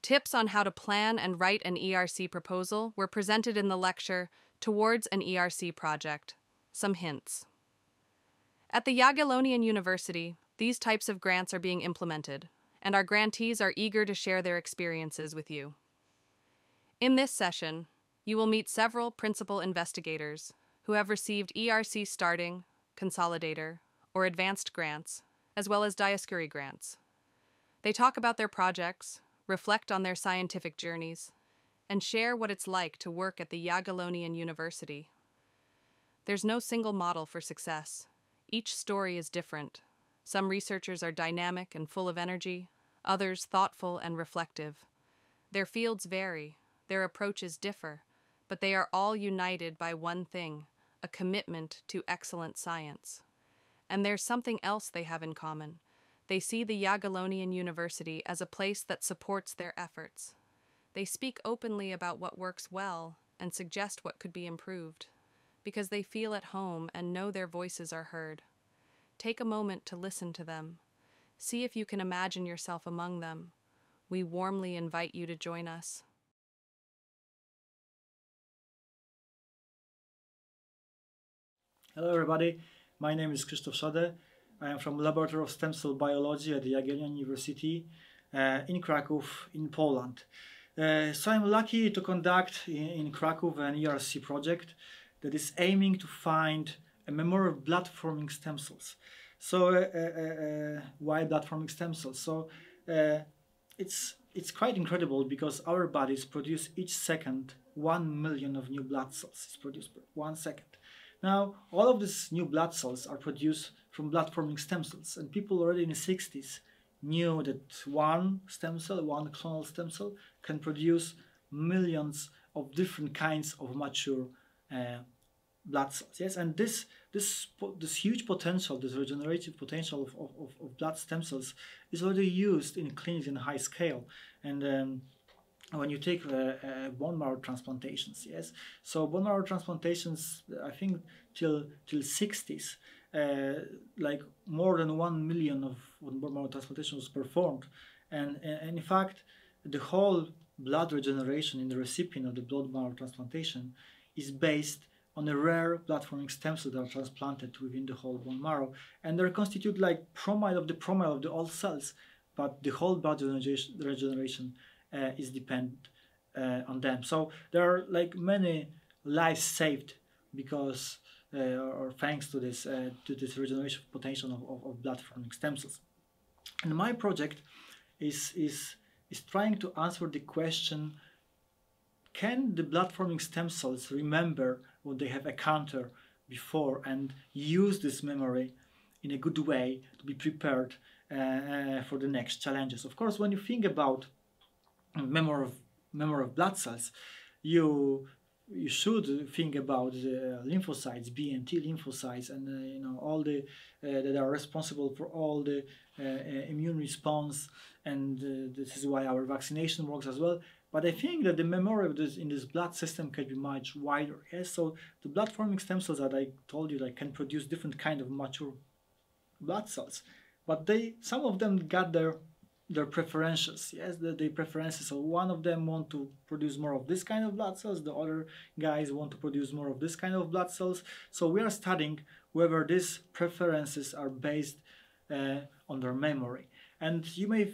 Tips on how to plan and write an ERC proposal were presented in the lecture Towards an ERC Project. Some hints. At the Jagiellonian University, these types of grants are being implemented, and our grantees are eager to share their experiences with you. In this session, you will meet several principal investigators who have received ERC starting, consolidator, or advanced grants, as well as Dioscuri grants. They talk about their projects, reflect on their scientific journeys, and share what it's like to work at the Jagiellonian University. There's no single model for success. Each story is different. Some researchers are dynamic and full of energy, others thoughtful and reflective. Their fields vary, their approaches differ, but they are all united by one thing, a commitment to excellent science. And there's something else they have in common. They see the Jagiellonian University as a place that supports their efforts. They speak openly about what works well and suggest what could be improved, because they feel at home and know their voices are heard. Take a moment to listen to them. See if you can imagine yourself among them. We warmly invite you to join us. Hello everybody, my name is Krzysztof Szade. I am from Laboratory of Stem Cell Biology at the Jagiellonian University in Kraków, in Poland. So I'm lucky to conduct in Kraków an ERC project that is aiming to find a memory of blood-forming stem cells. So why blood-forming stem cells? So it's quite incredible because our bodies produce each second 1 million of new blood cells. It's produced per 1 second. Now, all of these new blood cells are produced from blood-forming stem cells, and people already in the 60s knew that one stem cell, one clonal stem cell, can produce millions of different kinds of mature blood cells. Yes, and this huge potential, this regenerative potential of blood stem cells, is already used in clinics in high scale. And when you take bone marrow transplantations, yes, so bone marrow transplantations, I think till 60s, like more than 1 million of bone marrow transplantation was performed, and in fact, the whole blood regeneration in the recipient of the blood marrow transplantation is based on a rare blood-forming stem cells that are transplanted within the whole bone marrow, and they constitute like promile of the old cells, but the whole blood regeneration is dependent on them. So there are like many lives saved because or thanks to this regeneration potential of blood-forming stem cells. And my project is trying to answer the question: can the blood-forming stem cells remember what they have encountered before and use this memory in a good way to be prepared for the next challenges? Of course, when you think about memory of blood cells, you should think about the lymphocytes, B and T lymphocytes, and you know, all the that are responsible for all the immune response, and this is why our vaccination works as well. But I think that the memory of this in this blood system can be much wider. Yes, so the blood-forming stem cells that I told you, like, can produce different kind of mature blood cells, but some of them got their preferences. Yes, the preferences. So one of them want to produce more of this kind of blood cells, the other guys want to produce more of this kind of blood cells. So we are studying whether these preferences are based on their memory. And you may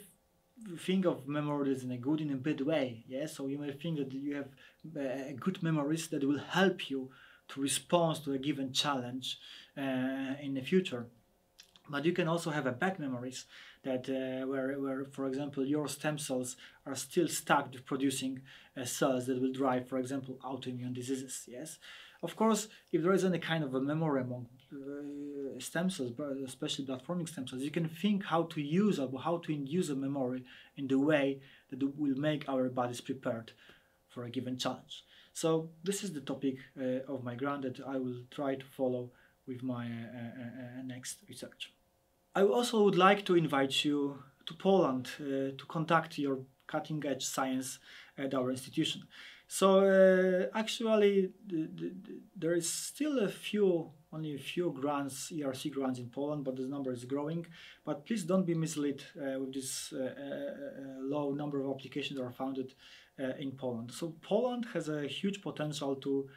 think of memories in a good and a bad way. Yes, so you may think that you have good memories that will help you to respond to a given challenge in the future. But you can also have bad memories that where, for example, your stem cells are still stuck with producing cells that will drive, for example, autoimmune diseases. Yes, of course, if there is any kind of a memory among stem cells, especially blood-forming stem cells, you can think how to induce a memory in the way that will make our bodies prepared for a given challenge. So this is the topic of my grant that I will try to follow with my next research. I also would like to invite you to Poland to conduct your cutting-edge science at our institution. So actually there is still a few only a few grants, ERC grants in Poland, but this number is growing. But please don't be misled with this low number of applications that are founded in Poland. So Poland has a huge potential to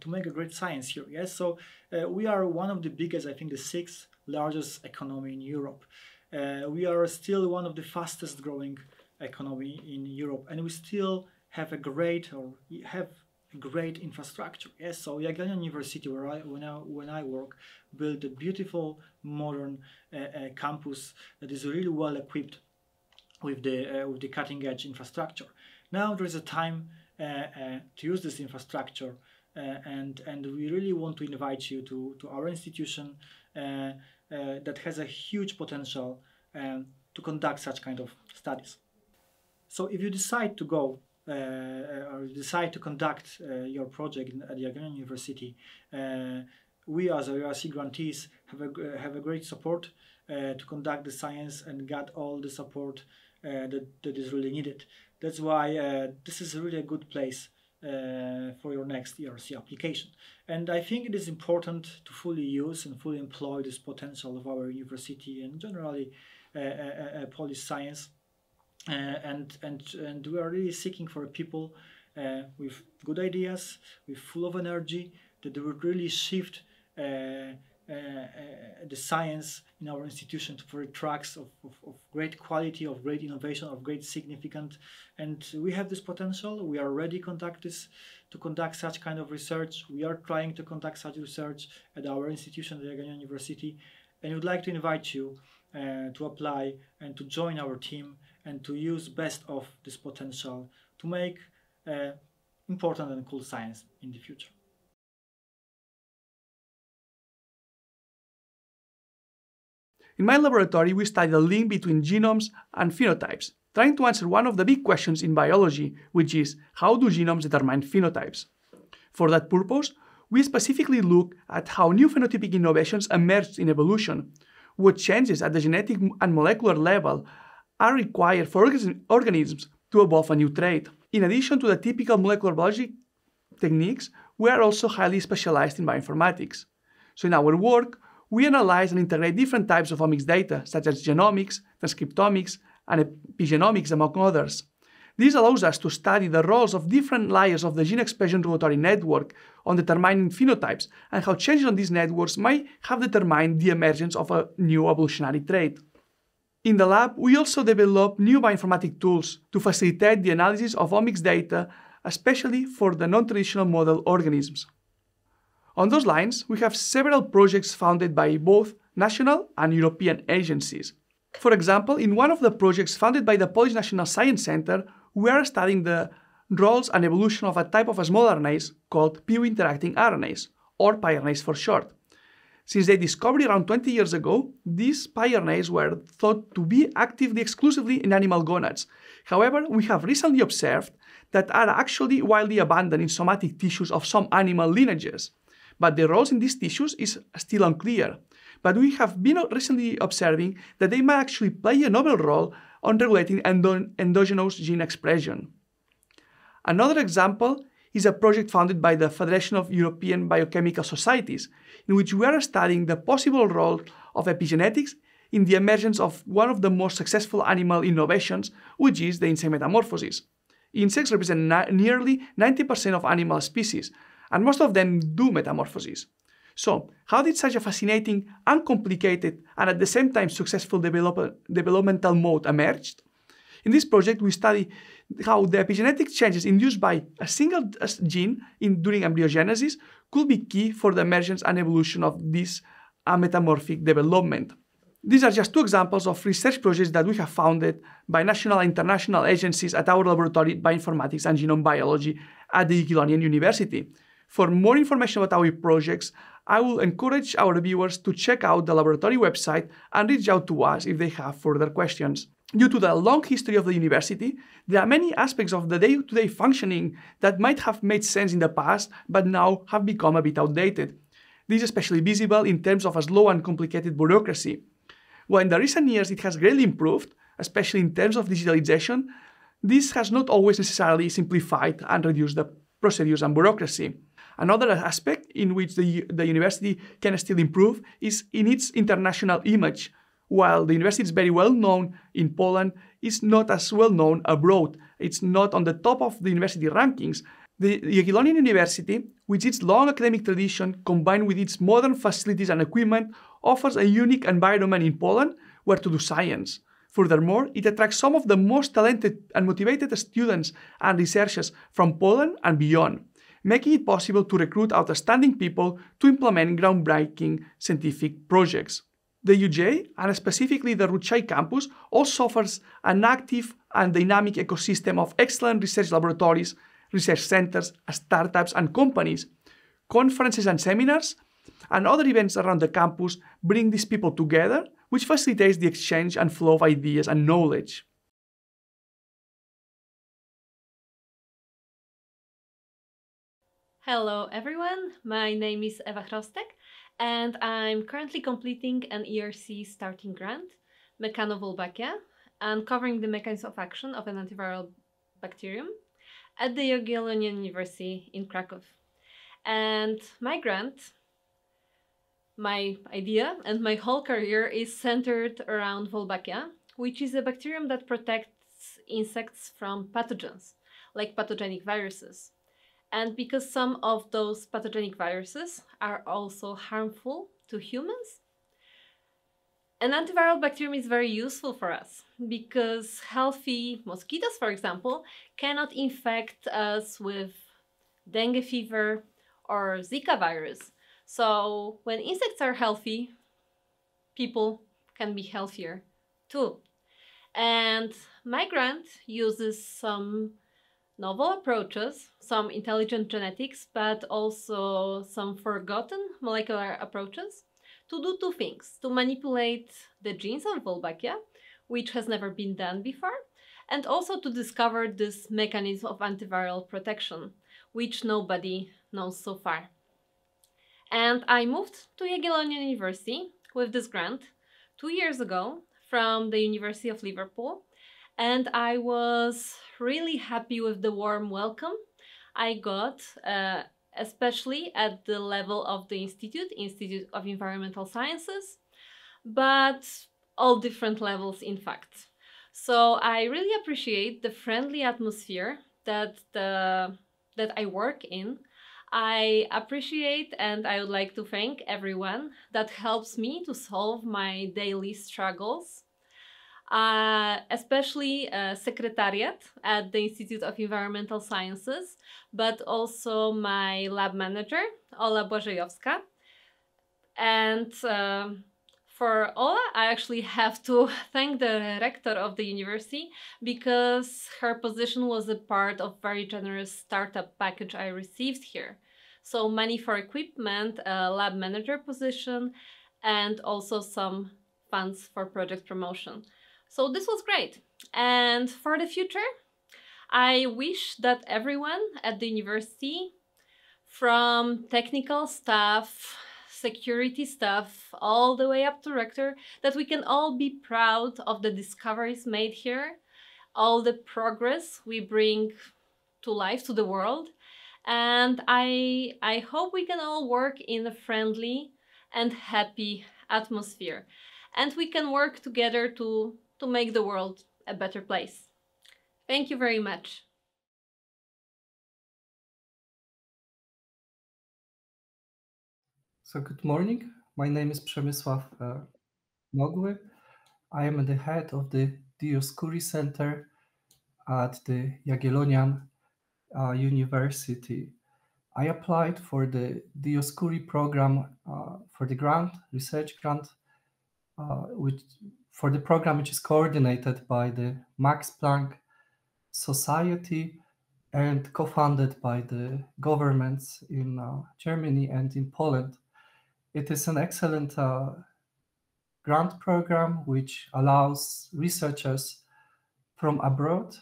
make a great science here. Yes, so we are one of the biggest, I think the 6th largest economy in Europe. We are still one of the fastest growing economy in Europe, and we still have a great infrastructure. Yes, so Jagiellonian University, when I work, built a beautiful modern campus that is really well equipped with the cutting edge infrastructure. Now there is a time to use this infrastructure, and we really want to invite you to our institution that has a huge potential to conduct such kind of studies. So if you decide to go or decide to conduct your project at Jagiellonian University, we as ERC grantees have a great support to conduct the science and get all the support that is really needed. That's why this is really a good place for your next ERC application. And I think it is important to fully use and fully employ this potential of our university and generally Polish science. And we are really seeking for people with good ideas, with full of energy, that they would really shift the science in our institution for tracks of great quality, of great innovation, of great significance. And we have this potential. We are ready to conduct such kind of research. We are trying to conduct such research at our institution, the Jagiellonian University, and we'd like to invite you to apply and to join our team and to use best of this potential to make important and cool science in the future. In my laboratory, we study the link between genomes and phenotypes, trying to answer one of the big questions in biology, which is, how do genomes determine phenotypes? For that purpose, we specifically look at how new phenotypic innovations emerged in evolution, what changes at the genetic and molecular level are required for organisms to evolve a new trait. In addition to the typical molecular biology techniques, we are also highly specialized in bioinformatics. So in our work, we analyze and integrate different types of omics data, such as genomics, transcriptomics, and epigenomics, among others. This allows us to study the roles of different layers of the gene expression regulatory network on determining phenotypes and how changes on these networks might have determined the emergence of a new evolutionary trait. In the lab, we also develop new bioinformatic tools to facilitate the analysis of omics data, especially for the non-traditional model organisms. On those lines, we have several projects funded by both national and European agencies. For example, in one of the projects funded by the Polish National Science Center, we are studying the roles and evolution of a type of small RNAs called PIW-interacting RNAs, or piRNAs for short. Since their discovery around 20 years ago, these piRNAs were thought to be actively exclusively in animal gonads. However, we have recently observed that are actually widely abundant in somatic tissues of some animal lineages. But their roles in these tissues is still unclear. But we have been recently observing that they might actually play a novel role on regulating endogenous gene expression. Another example is a project funded by the Federation of European Biochemical Societies, in which we are studying the possible role of epigenetics in the emergence of one of the most successful animal innovations, which is the insect metamorphosis. Insects represent nearly 90% of animal species, and most of them do metamorphosis. So, how did such a fascinating, uncomplicated, and at the same time successful developmental mode emerge? In this project, we study how the epigenetic changes induced by a single gene during embryogenesis could be key for the emergence and evolution of this metamorphic development. These are just two examples of research projects that we have founded by national and international agencies at our laboratory Bioinformatics and Genome Biology at the Jagiellonian University. For more information about our projects, I will encourage our viewers to check out the laboratory website and reach out to us if they have further questions. Due to the long history of the university, there are many aspects of the day-to-day functioning that might have made sense in the past, but now have become a bit outdated. This is especially visible in terms of a slow and complicated bureaucracy. While in the recent years it has greatly improved, especially in terms of digitalization, this has not always necessarily simplified and reduced the procedures and bureaucracy. Another aspect in which the university can still improve is in its international image. While the university is very well known in Poland, it's not as well known abroad. It's not on the top of the university rankings. The Jagiellonian University, with its long academic tradition combined with its modern facilities and equipment, offers a unique environment in Poland where to do science. Furthermore, it attracts some of the most talented and motivated students and researchers from Poland and beyond, making it possible to recruit outstanding people to implement groundbreaking scientific projects. The UJ, and specifically the Ruchai campus, also offers an active and dynamic ecosystem of excellent research laboratories, research centers, startups, and companies. Conferences and seminars and other events around the campus bring these people together, which facilitates the exchange and flow of ideas and knowledge. Hello everyone, my name is Eva Chrostek and I'm currently completing an ERC starting grant, Mechanovolbachia, and covering the mechanism of action of an antiviral bacterium at the Jagiellonian University in Krakow. And my grant, my idea and my whole career is centered around Wolbachia, which is a bacterium that protects insects from pathogens, like pathogenic viruses. And because some of those pathogenic viruses are also harmful to humans, an antiviral bacterium is very useful for us because healthy mosquitoes, for example, cannot infect us with dengue fever or Zika virus. So when insects are healthy, people can be healthier too. And my grant uses some novel approaches, some intelligent genetics, but also some forgotten molecular approaches to do two things: to manipulate the genes of Wolbachia, which has never been done before, and also to discover this mechanism of antiviral protection, which nobody knows so far. And I moved to Jagiellonian University with this grant 2 years ago from the University of Liverpool, and I was really happy with the warm welcome I got, especially at the level of the Institute of Environmental Sciences, but all different levels in fact. So I really appreciate the friendly atmosphere that I work in. I appreciate and I would like to thank everyone that helps me to solve my daily struggles, especially Secretariat at the Institute of Environmental Sciences, but also my lab manager, Ola Błażejowska. And for Ola, I actually have to thank the rector of the university because her position was a part of very generous startup package I received here. So money for equipment, a lab manager position, and also some funds for project promotion. So this was great. And for the future, I wish that everyone at the university, from technical staff, security staff, all the way up to rector, that we can all be proud of the discoveries made here, all the progress we bring to life, to the world. And I hope we can all work in a friendly and happy atmosphere. And we can work together to make the world a better place. Thank you very much. So good morning. My name is Przemysław Nogły. I am the head of the Dioscuri Center at the Jagiellonian University. I applied for the Dioscuri program for the grant, research grant, for the program which is coordinated by the Max Planck Society and co-funded by the governments in Germany and in Poland. It is an excellent grant program which allows researchers from abroad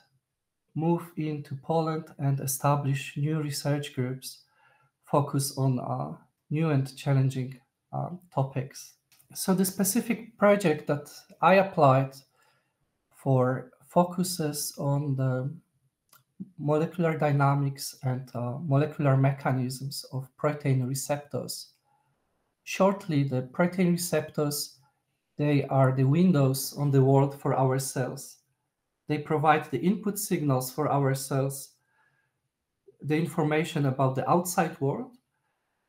move into Poland and establish new research groups focus on new and challenging topics. So the specific project that I applied for focuses on the molecular dynamics and molecular mechanisms of protein receptors. Shortly, the protein receptors, they are the windows on the world for our cells. They provide the input signals for our cells, the information about the outside world,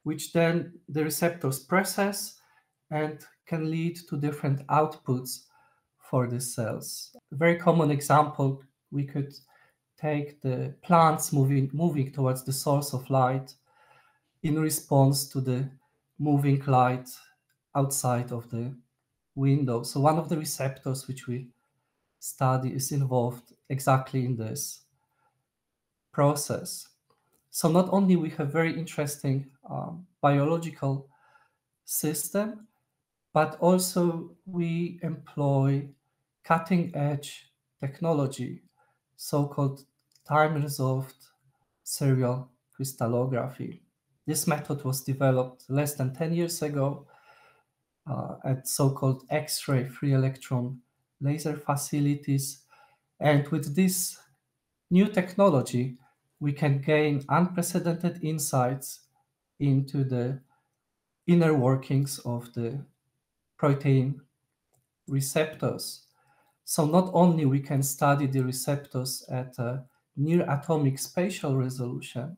which then the receptors process and can lead to different outputs for the cells. A very common example, we could take the plants moving towards the source of light in response to the moving light outside of the window. So one of the receptors which we study is involved exactly in this process. So not only we have very interesting biological system, but also we employ cutting edge technology, so-called time-resolved serial crystallography. This method was developed less than 10 years ago at so-called X-ray free electron laser facilities. And with this new technology, we can gain unprecedented insights into the inner workings of the protein receptors. So not only we can study the receptors at a near atomic spatial resolution,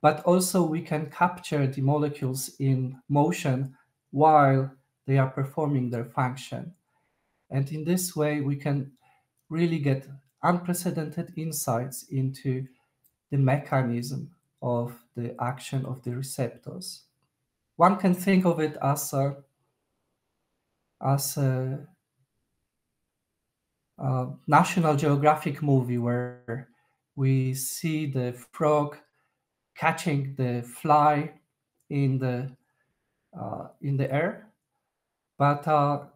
but also we can capture the molecules in motion while they are performing their function. And in this way, we can really get unprecedented insights into the mechanism of the action of the receptors. One can think of it as a National Geographic movie where we see the frog catching the fly in the air, but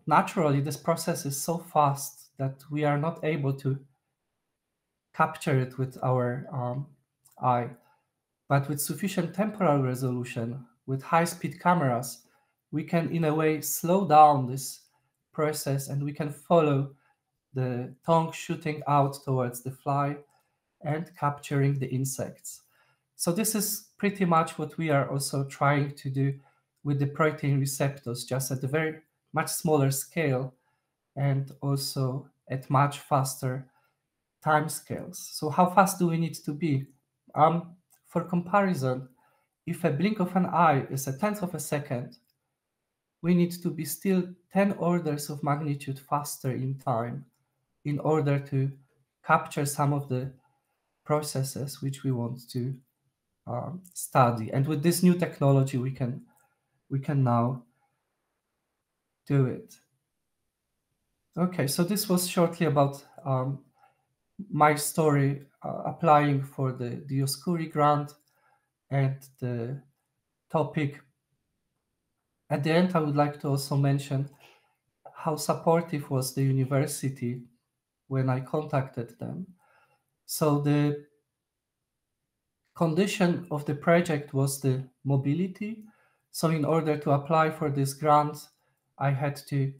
naturally this process is so fast that we are not able to capture it with our eye. But with sufficient temporal resolution, with high-speed cameras, we can in a way slow down this process and we can follow the tongue shooting out towards the fly and capturing the insects. So this is pretty much what we are also trying to do with the protein receptors, just at a very much smaller scale and also at much faster time scales. So how fast do we need to be? For comparison, if a blink of an eye is a tenth of a second, we need to be still 10 orders of magnitude faster in time in order to capture some of the processes which we want to study. And with this new technology, we can now do it. Okay, so this was shortly about my story applying for the Dioscuri grant and the topic. At the end, I would like to also mention how supportive was the university when I contacted them. So the condition of the project was the mobility. So in order to apply for this grant, I had to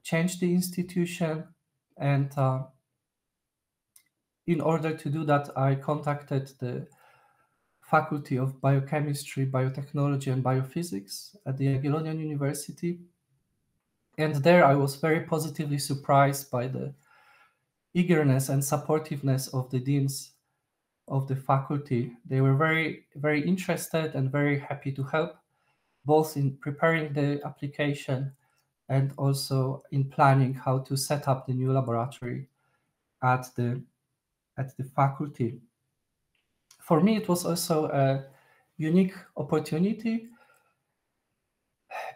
change the institution, and in order to do that, I contacted the Faculty of Biochemistry, Biotechnology, and Biophysics at the Jagiellonian University. And there I was very positively surprised by the eagerness and supportiveness of the deans of the faculty. They were very, very interested and very happy to help, both in preparing the application and also in planning how to set up the new laboratory at the faculty. For me, it was also a unique opportunity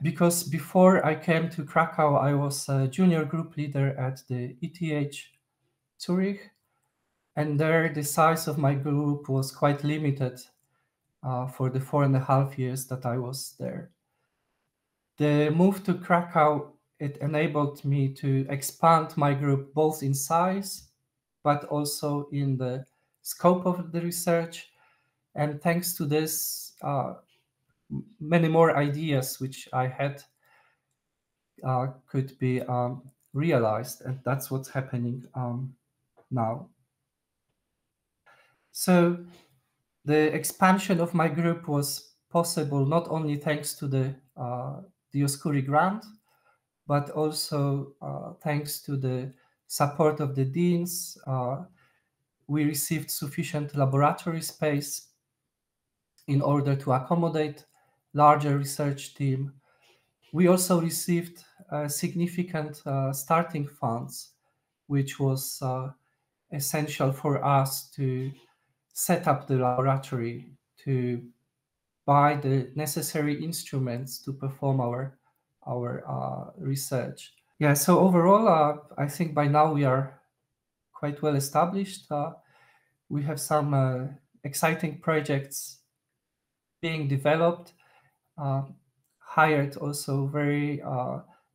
because before I came to Krakow, I was a junior group leader at the ETH Zurich, and there the size of my group was quite limited for the 4.5 years that I was there. The move to Krakow, it enabled me to expand my group both in size, but also in the scope of the research. And thanks to this, many more ideas which I had could be realized. And that's what's happening now. So the expansion of my group was possible not only thanks to the Dioscuri grant, but also thanks to the support of the deans. We received sufficient laboratory space in order to accommodate larger research team. We also received significant starting funds, which was essential for us to set up the laboratory, to buy the necessary instruments to perform our research. Yeah, so overall, I think by now we are quite well established. We have some exciting projects being developed, hired also very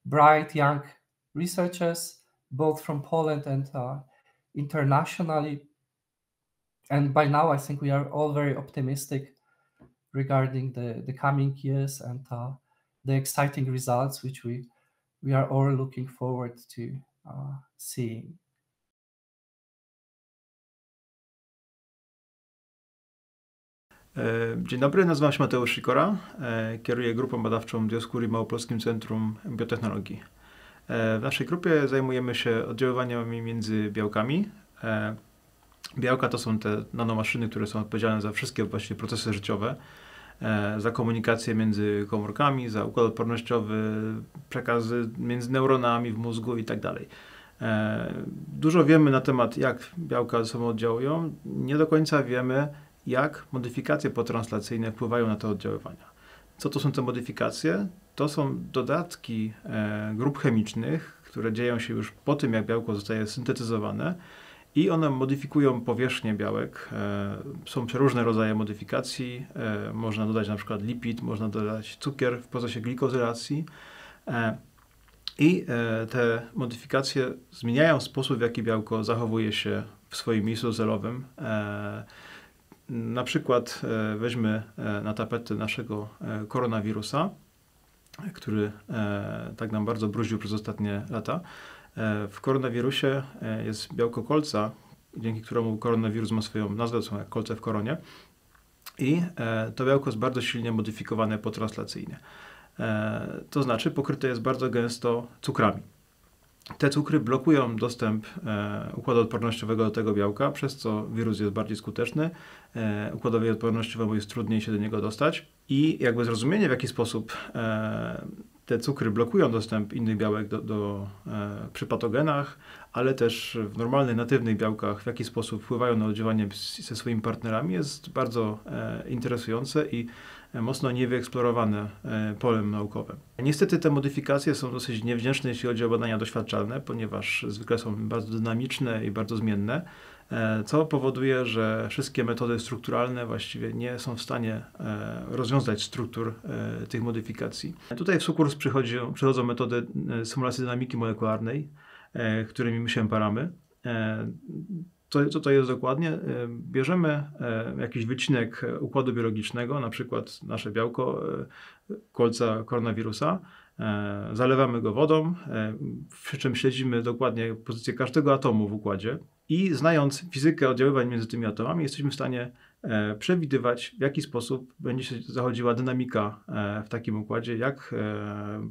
bright young researchers, both from Poland and internationally. And by now, I think we are all very optimistic regarding the coming years and the exciting results which we are all looking forward to seeing. Dzień dobry, nazywam się Mateusz Sikora, kieruję grupą badawczą Dioscuri w Małopolskim Centrum Biotechnologii. W naszej grupie zajmujemy się oddziaływaniami między białkami. Białka to są te nanomaszyny, które są odpowiedzialne za wszystkie właściwie procesy życiowe, za komunikację między komórkami, za układ odpornościowy, przekazy między neuronami w mózgu itd. Dużo wiemy na temat, jak białka ze sobą oddziałują. Nie do końca wiemy, jak modyfikacje potranslacyjne wpływają na te oddziaływania. Co to są te modyfikacje? To są dodatki grup chemicznych, które dzieją się już po tym, jak białko zostaje syntetyzowane i one modyfikują powierzchnię białek. Są przeróżne rodzaje modyfikacji. Można dodać na przykład lipid, można dodać cukier w procesie glikozylacji. I te modyfikacje zmieniają sposób, w jaki białko zachowuje się w swoim miejscu docelowym. Na przykład weźmy na tapetę naszego koronawirusa, który tak nam bardzo bruździł przez ostatnie lata. W koronawirusie jest białko kolca, dzięki któremu koronawirus ma swoją nazwę, są jak kolce w koronie. I to białko jest bardzo silnie modyfikowane potranslacyjnie. To znaczy pokryte jest bardzo gęsto cukrami. Te cukry blokują dostęp układu odpornościowego do tego białka, przez co wirus jest bardziej skuteczny, układowi odpornościowemu jest trudniej się do niego dostać i jakby zrozumienie, w jaki sposób te cukry blokują dostęp innych białek przy patogenach, ale też w normalnych, natywnych białkach, w jaki sposób wpływają na oddziaływanie ze swoimi partnerami, jest bardzo interesujące i mocno niewyeksplorowane polem naukowym. Niestety te modyfikacje są dosyć niewdzięczne, jeśli chodzi o badania doświadczalne, ponieważ zwykle są bardzo dynamiczne i bardzo zmienne, co powoduje, że wszystkie metody strukturalne właściwie nie są w stanie rozwiązać struktur tych modyfikacji. Tutaj w sukurs przychodzą metody symulacji dynamiki molekularnej, którymi my się paramy. Co to jest dokładnie? Bierzemy jakiś wycinek układu biologicznego, na przykład nasze białko, kolca koronawirusa, zalewamy go wodą, przy czym śledzimy dokładnie pozycję każdego atomu w układzie i znając fizykę oddziaływań między tymi atomami, jesteśmy w stanie przewidywać, w jaki sposób będzie się zachodziła dynamika w takim układzie, jak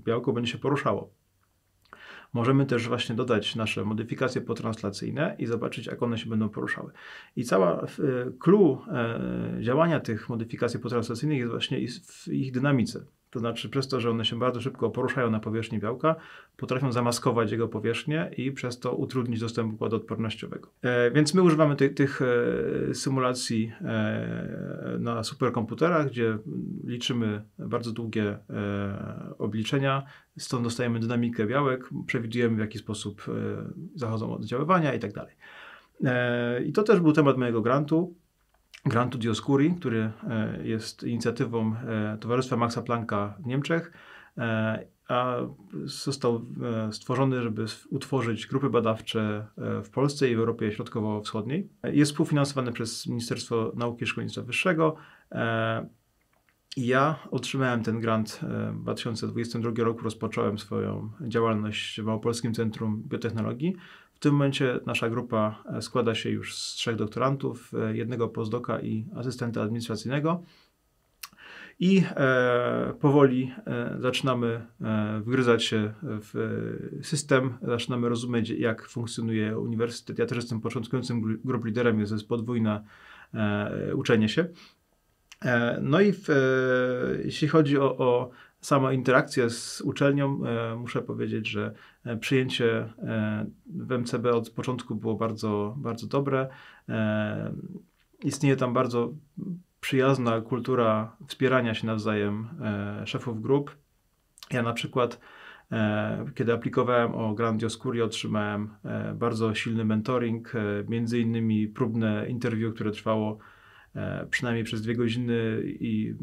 białko będzie się poruszało. Możemy też właśnie dodać nasze modyfikacje potranslacyjne i zobaczyć, jak one się będą poruszały. I cała clue działania tych modyfikacji potranslacyjnych jest właśnie w ich dynamice. To znaczy przez to, że one się bardzo szybko poruszają na powierzchni białka, potrafią zamaskować jego powierzchnię i przez to utrudnić dostęp układu odpornościowego. Więc my używamy tych symulacji na superkomputerach, gdzie liczymy bardzo długie obliczenia, stąd dostajemy dynamikę białek, przewidujemy, w jaki sposób zachodzą oddziaływania i tak dalej. I to też był temat mojego grantu Dioscuri, który jest inicjatywą Towarzystwa Maxa Plancka w Niemczech, a został stworzony, żeby utworzyć grupy badawcze w Polsce i w Europie Środkowo-Wschodniej. Jest współfinansowany przez Ministerstwo Nauki i Szkolnictwa Wyższego. Ja otrzymałem ten grant w 2022 roku, rozpocząłem swoją działalność w Małopolskim Centrum Biotechnologii. W tym momencie nasza grupa składa się już z 3 doktorantów, 1 postdoka i asystenta administracyjnego. I powoli zaczynamy wgryzać się w system, zaczynamy rozumieć, jak funkcjonuje uniwersytet. Ja też jestem początkującym group liderem, jest to podwójne uczenie się. No i jeśli chodzi o samą interakcję z uczelnią, muszę powiedzieć, że przyjęcie w MCB od początku było bardzo, bardzo dobre. Istnieje tam bardzo przyjazna kultura wspierania się nawzajem szefów grup. Ja na przykład, kiedy aplikowałem o grant Dioscuri, otrzymałem bardzo silny mentoring, między innymi próbne interview, które trwało przynajmniej przez 2 godziny i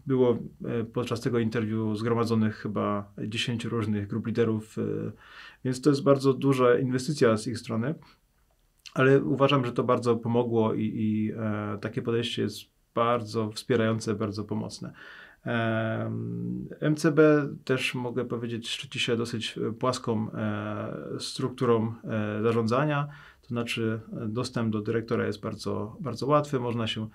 było podczas tego interview zgromadzonych chyba 10 różnych grup liderów, więc to jest bardzo duża inwestycja z ich strony, ale uważam, że to bardzo pomogło i takie podejście jest bardzo wspierające, bardzo pomocne. MCB też mogę powiedzieć szczyci się dosyć płaską strukturą zarządzania, to znaczy dostęp do dyrektora jest bardzo, bardzo łatwy, można się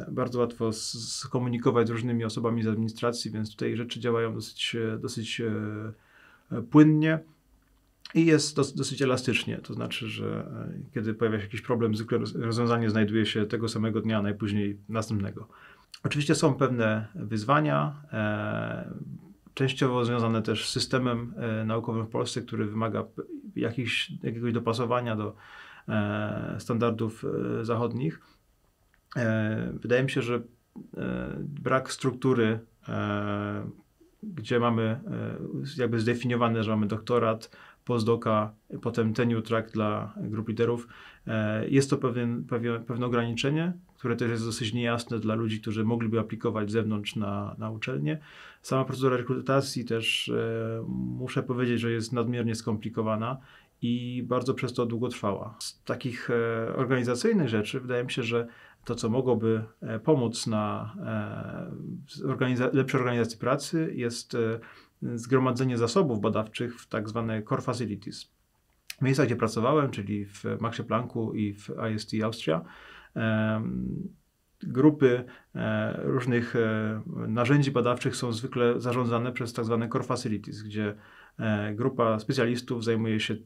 bardzo łatwo skomunikować z różnymi osobami z administracji, więc tutaj rzeczy działają dosyć płynnie i jest dosyć elastycznie, to znaczy, że kiedy pojawia się jakiś problem, zwykle rozwiązanie znajduje się tego samego dnia, najpóźniej następnego. Oczywiście są pewne wyzwania, częściowo związane też z systemem naukowym w Polsce, który wymaga jakiegoś dopasowania do standardów zachodnich. Wydaje mi się, że brak struktury, gdzie mamy jakby zdefiniowane, że mamy doktorat, postdoka, potem tenure track dla grup liderów, jest to pewne ograniczenie, które też jest dosyć niejasne dla ludzi, którzy mogliby aplikować z zewnątrz na uczelnię. Sama procedura rekrutacji też muszę powiedzieć, że jest nadmiernie skomplikowana i bardzo przez to długotrwała. Z takich organizacyjnych rzeczy wydaje mi się, że to, co mogłoby pomóc na lepszej organizacji pracy, jest zgromadzenie zasobów badawczych w tak zwane core facilities. Miejsca, gdzie pracowałem, czyli w Maxie Plancku i w IST Austria, grupy różnych narzędzi badawczych są zwykle zarządzane przez tak zwane core facilities, gdzie grupa specjalistów zajmuje się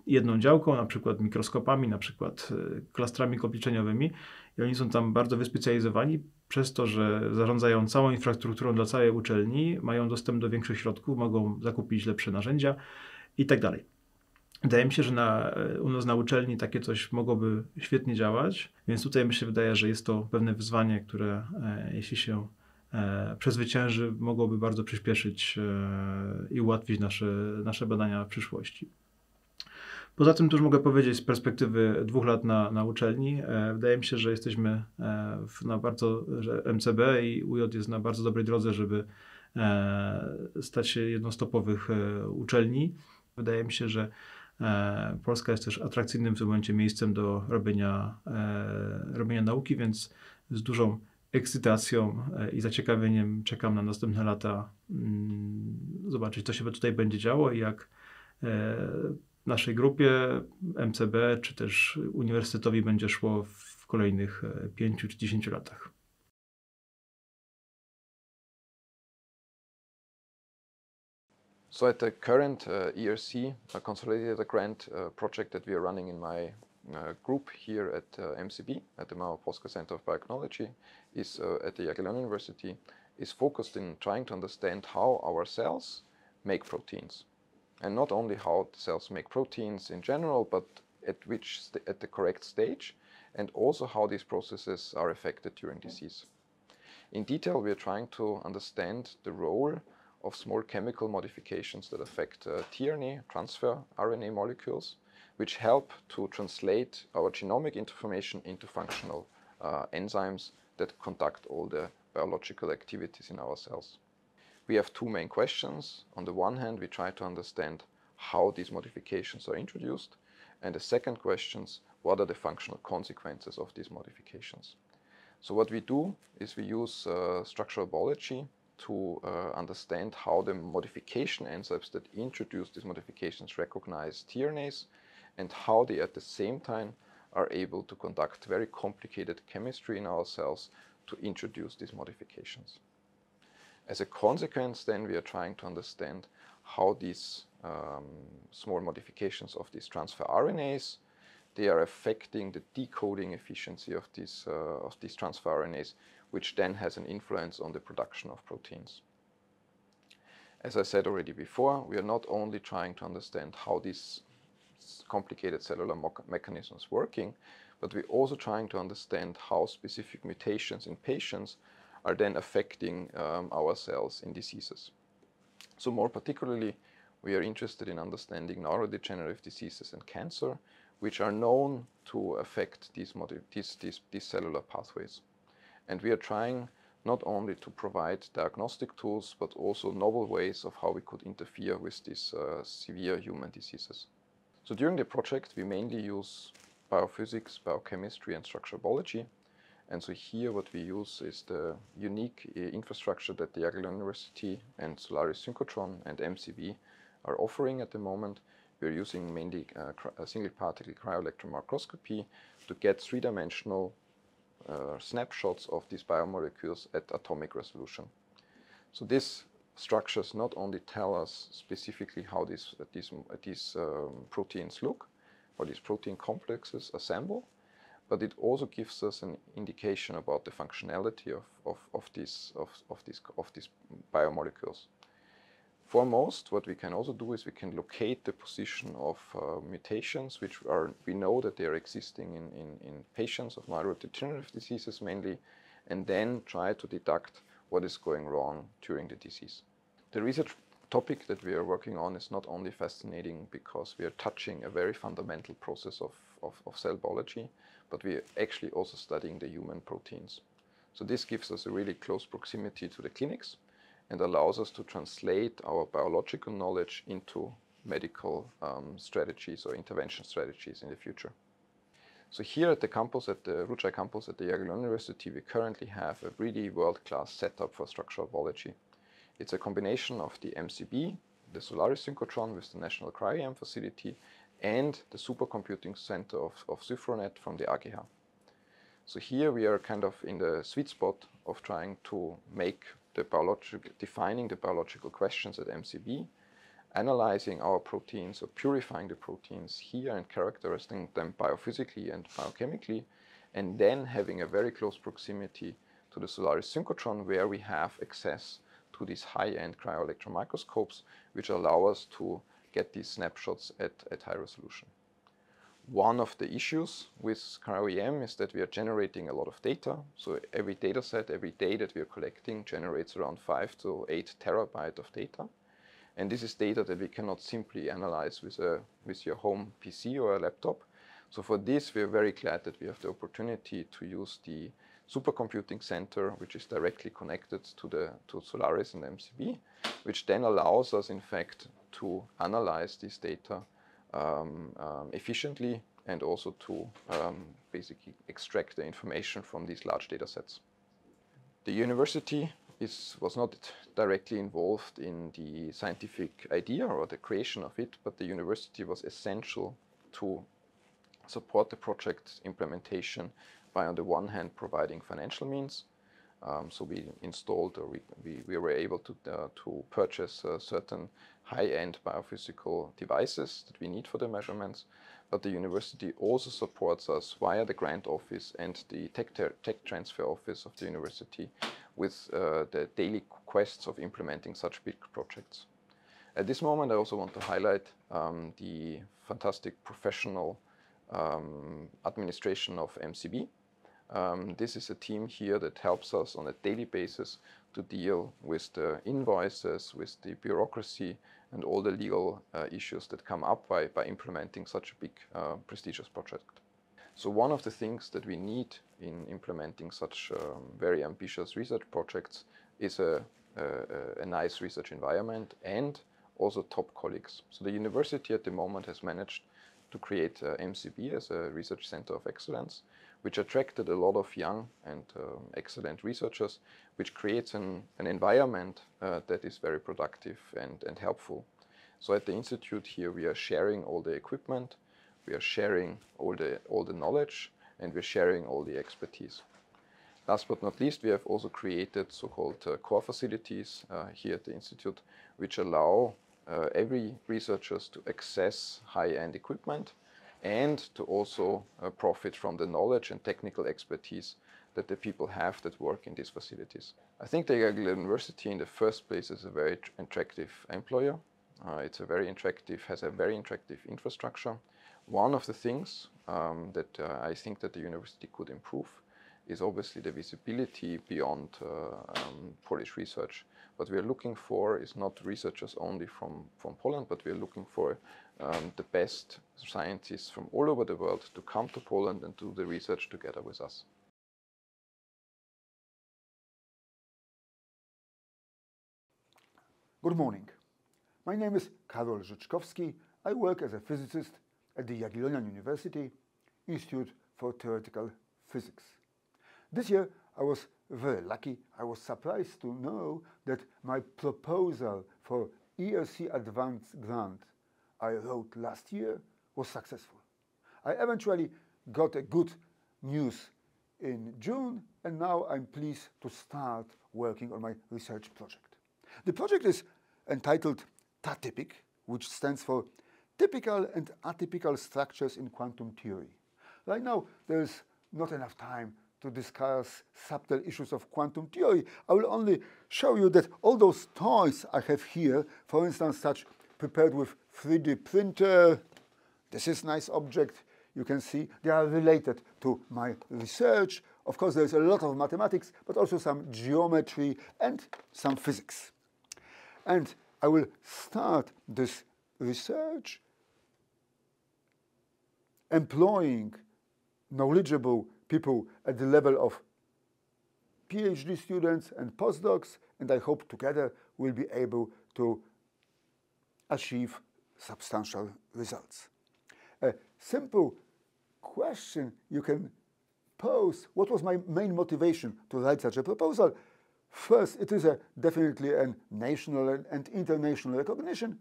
jedną działką, na przykład mikroskopami, na przykład klastrami obliczeniowymi i oni są tam bardzo wyspecjalizowani przez to, że zarządzają całą infrastrukturą dla całej uczelni, mają dostęp do większych środków, mogą zakupić lepsze narzędzia i tak dalej. Wydaje mi się, że u nas na uczelni takie coś mogłoby świetnie działać, więc tutaj mi się wydaje, że jest to pewne wyzwanie, które jeśli się przezwycięży, mogłoby bardzo przyspieszyć i ułatwić nasze badania w przyszłości. Poza tym też mogę powiedzieć z perspektywy 2 lat na uczelni, wydaje mi się, że jesteśmy że MCB i UJ jest na bardzo dobrej drodze, żeby stać się jedną z topowych uczelni. Wydaje mi się, że Polska jest też atrakcyjnym w tym momencie miejscem do robienia nauki, więc z dużą ekscytacją i zaciekawieniem czekam na następne lata zobaczyć, co się tutaj będzie działo i jak naszej grupie MCB czy też uniwersytetowi będzie szło w kolejnych 5 czy 10 latach. So at the current ERC Consolidated Grant project that we are running in my group here at MCB, at the Mauer-Polska Center of Biotechnology, is at the Jagiellonian University, is focused in trying to understand how our cells make proteins. And not only how the cells make proteins in general, but at the correct stage, and also how these processes are affected during disease. In detail, we are trying to understand the role of small chemical modifications that affect tRNA, transfer RNA molecules, which help to translate our genomic information into functional enzymes that conduct all the biological activities in our cells. We have 2 main questions. On the one hand, we try to understand how these modifications are introduced, and the second question is what are the functional consequences of these modifications. So what we do is we use structural biology to understand how the modification enzymes that introduce these modifications recognize tRNAs and how they at the same time are able to conduct very complicated chemistry in our cells to introduce these modifications. As a consequence, then, we are trying to understand how these small modifications of these transfer RNAs, they are affecting the decoding efficiency of these transfer RNAs, which then has an influence on the production of proteins. As I said already before, we are not only trying to understand how these complicated cellular mechanisms working, but we're also trying to understand how specific mutations in patients are then affecting our cells in diseases. So more particularly, we are interested in understanding neurodegenerative diseases and cancer, which are known to affect these cellular pathways. And we are trying not only to provide diagnostic tools, but also novel ways of how we could interfere with these severe human diseases. So during the project, we mainly use biophysics, biochemistry, and structural biology. And so here what we use is the unique infrastructure that the Jagiellonian University and Solaris Synchrotron and MCV are offering at the moment. We're using mainly a single particle cryo-electron microscopy to get three-dimensional snapshots of these biomolecules at atomic resolution. So these structures not only tell us specifically how these proteins look, or these protein complexes assemble, but it also gives us an indication about the functionality of these biomolecules. Foremost, what we can also do is we can locate the position of mutations, we know that they are existing in patients of neurodegenerative diseases mainly, and then try to deduct what is going wrong during the disease. The research topic that we are working on is not only fascinating because we are touching a very fundamental process of cell biology, but we are actually also studying the human proteins. So this gives us a really close proximity to the clinics and allows us to translate our biological knowledge into medical strategies or intervention strategies in the future. So here at the campus, at the Rucaj campus at the Jagiellonian University, we currently have a really world-class setup for structural biology. It's a combination of the MCB, the Solaris Synchrotron with the National Cryo-EM facility, and the supercomputing center of Syfronet from the AGH. So here we are kind of in the sweet spot of trying to make defining the biological questions at MCB, analyzing our proteins or purifying the proteins here and characterizing them biophysically and biochemically, and then having a very close proximity to the Solaris Synchrotron where we have access to these high-end cryo-electron microscopes, which allow us to get these snapshots at high resolution. One of the issues with cryo-EM is that we are generating a lot of data. So every data set, every day that we are collecting generates around 5 to 8 terabytes of data. And this is data that we cannot simply analyze with your home PC or a laptop. So for this, we are very glad that we have the opportunity to use the supercomputing center, which is directly connected to Solaris and MCB, which then allows us, in fact, to analyze this data efficiently and also to basically extract the information from these large data sets. The university was not directly involved in the scientific idea or the creation of it, but the university was essential to support the project implementation by, on the one hand, providing financial means. So we installed, or we were able to purchase certain high-end biophysical devices that we need for the measurements, but the university also supports us via the grant office and the tech transfer office of the university with the daily quests of implementing such big projects. At this moment, I also want to highlight the fantastic professional administration of MCB. This is a team here that helps us on a daily basis to deal with the invoices, with the bureaucracy, and all the legal issues that come up by implementing such a big, prestigious project. So one of the things that we need in implementing such very ambitious research projects is a nice research environment and also top colleagues. So the university at the moment has managed to create MCB as a research center of excellence, which attracted a lot of young and excellent researchers, which creates an environment that is very productive and helpful. So at the institute here, we are sharing all the equipment. We are sharing all the knowledge, and we're sharing all the expertise. Last but not least, we have also created so-called core facilities here at the Institute, which allow every researchers to access high-end equipment and to also profit from the knowledge and technical expertise that the people have that work in these facilities. I think the Jagiellonian University in the first place is a very attractive employer. Has a very attractive infrastructure. One of the things that I think that the university could improve is obviously the visibility beyond Polish research. What we are looking for is not researchers only from Poland, but we are looking for the best scientists from all over the world to come to Poland and do the research together with us. Good morning. My name is Karol Życzkowski. I work as a physicist at the Jagiellonian University Institute for Theoretical Physics. This year I was very lucky. I was surprised to know that my proposal for ERC Advanced Grant I wrote last year was successful. I eventually got a good news in June, and now I'm pleased to start working on my research project. The project is entitled TATypic, which stands for Typical and Atypical Structures in Quantum Theory. Right now, there is not enough time to discuss subtle issues of quantum theory. I will only show you that all those toys I have here, for instance, such prepared with 3D printer, this is nice object, you can see, they are related to my research. Of course, there's a lot of mathematics, but also some geometry and some physics. And I will start this research employing knowledgeable people at the level of PhD students and postdocs, and I hope together we'll be able to achieve substantial results. A simple question you can pose: what was my main motivation to write such a proposal? First, it is definitely a national and international recognition.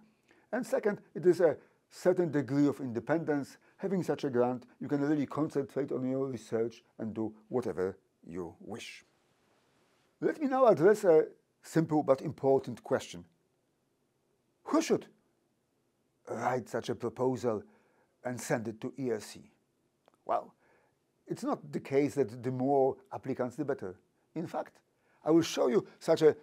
And second, it is a certain degree of independence. Having such a grant, you can really concentrate on your research and do whatever you wish. Let me now address a simple but important question. Who should write such a proposal and send it to ERC? Well, it's not the case that the more applicants, the better. In fact, I will show you such a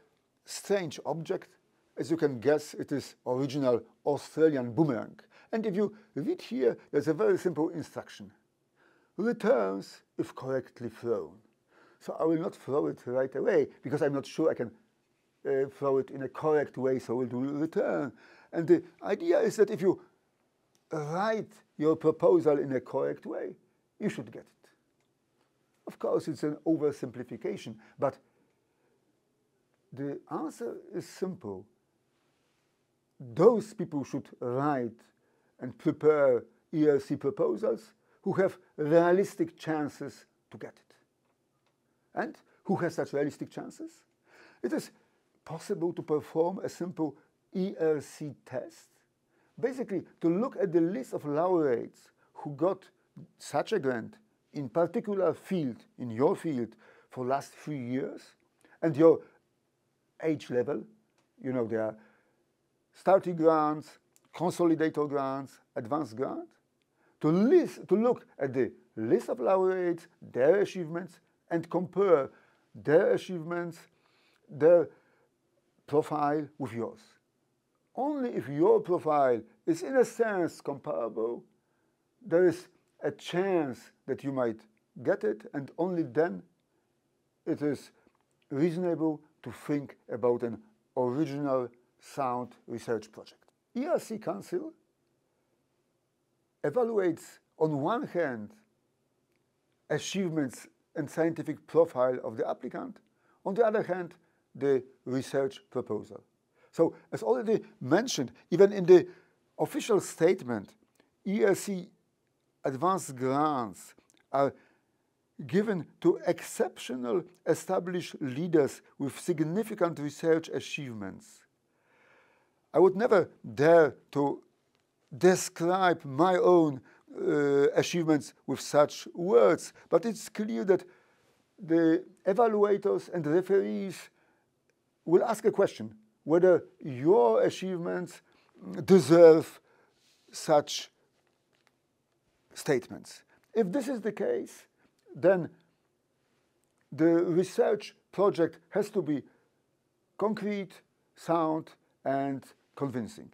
strange object. As you can guess, it is original Australian boomerang. And if you read here, there's a very simple instruction. Returns if correctly thrown. So I will not throw it right away, because I'm not sure I can throw it in a correct way, so we'll do return. And the idea is that if you write your proposal in a correct way, you should get it. Of course, it's an oversimplification, but the answer is simple. Those people should write and prepare ERC proposals who have realistic chances to get it. And who has such realistic chances? It is possible to perform a simple ERC test, basically to look at the list of laureates who got such a grant in particular field, in your field, for last 3 years, and your age level. You know, there are starting grants, consolidator grants, advanced grant. To look at the list of laureates, their achievements, and compare their achievements, their profile with yours. Only if your profile is in a sense comparable, there is a chance that you might get it, and only then it is reasonable to think about an original, sound research project. ERC Council evaluates, on one hand, achievements and scientific profile of the applicant, on the other hand, the research proposal. So, as already mentioned, even in the official statement, ERC advanced grants are given to exceptional established leaders with significant research achievements. I would never dare to describe my own achievements with such words, but it's clear that the evaluators and referees will ask a question whether your achievements deserve such statements. If this is the case, then the research project has to be concrete, sound, and convincing.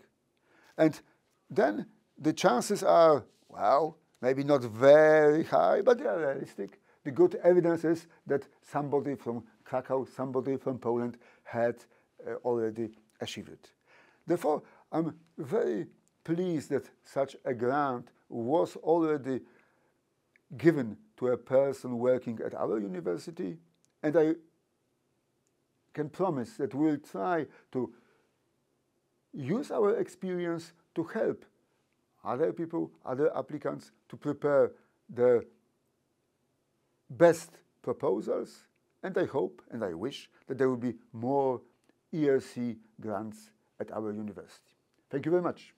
And then the chances are, well, maybe not very high, but they are realistic. The good evidence is that somebody from Krakow, somebody from Poland had already achieved it. Therefore, I'm very pleased that such a grant was already given to a person working at our university, and I can promise that we'll try to use our experience to help other people, other applicants to prepare the best proposals, and I hope and I wish that there will be more ERC grants at our university. Thank you very much.